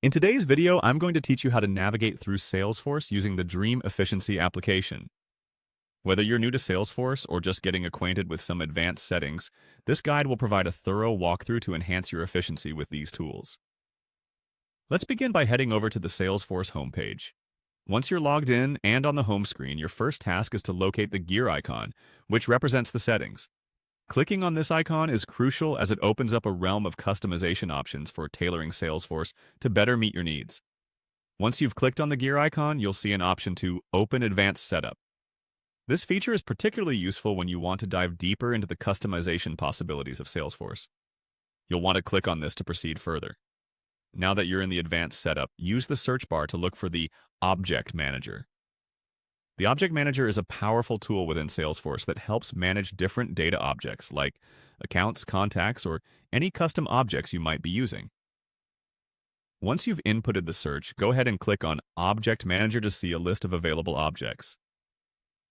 In today's video, I'm going to teach you how to navigate through Salesforce using the Dream Efficiency application. Whether you're new to Salesforce or just getting acquainted with some advanced settings, this guide will provide a thorough walkthrough to enhance your efficiency with these tools. Let's begin by heading over to the Salesforce homepage. Once you're logged in and on the home screen, your first task is to locate the gear icon, which represents the settings. Clicking on this icon is crucial as it opens up a realm of customization options for tailoring Salesforce to better meet your needs. Once you've clicked on the gear icon, you'll see an option to Open Advanced Setup. This feature is particularly useful when you want to dive deeper into the customization possibilities of Salesforce. You'll want to click on this to proceed further. Now that you're in the Advanced Setup, use the search bar to look for the Object Manager. The Object Manager is a powerful tool within Salesforce that helps manage different data objects like accounts, contacts, or any custom objects you might be using. Once you've inputted the search, go ahead and click on Object Manager to see a list of available objects.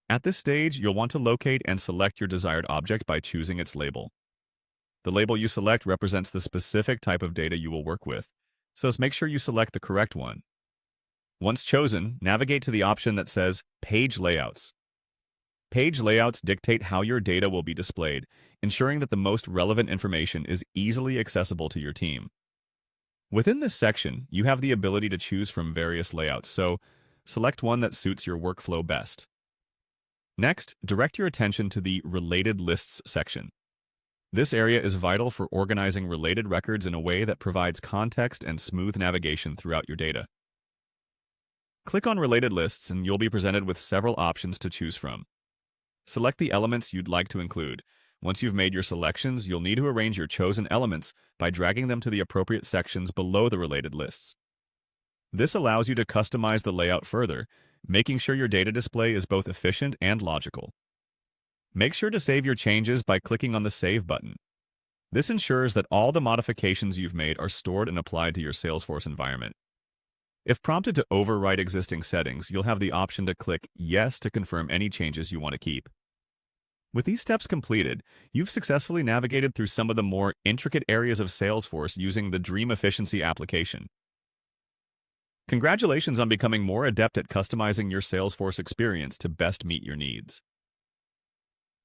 At this stage, you'll want to locate and select your desired object by choosing its label. The label you select represents the specific type of data you will work with, so make sure you select the correct one. Once chosen, navigate to the option that says Page Layouts. Page layouts dictate how your data will be displayed, ensuring that the most relevant information is easily accessible to your team. Within this section, you have the ability to choose from various layouts, so select one that suits your workflow best. Next, direct your attention to the Related Lists section. This area is vital for organizing related records in a way that provides context and smooth navigation throughout your data. Click on Related Lists and you'll be presented with several options to choose from. Select the elements you'd like to include. Once you've made your selections, you'll need to arrange your chosen elements by dragging them to the appropriate sections below the related lists. This allows you to customize the layout further, making sure your data display is both efficient and logical. Make sure to save your changes by clicking on the Save button. This ensures that all the modifications you've made are stored and applied to your Salesforce environment. If prompted to overwrite existing settings, you'll have the option to click Yes to confirm any changes you want to keep. With these steps completed, you've successfully navigated through some of the more intricate areas of Salesforce using the Dream Efficiency application. Congratulations on becoming more adept at customizing your Salesforce experience to best meet your needs.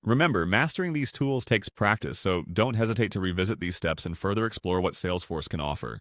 Remember, mastering these tools takes practice, so don't hesitate to revisit these steps and further explore what Salesforce can offer.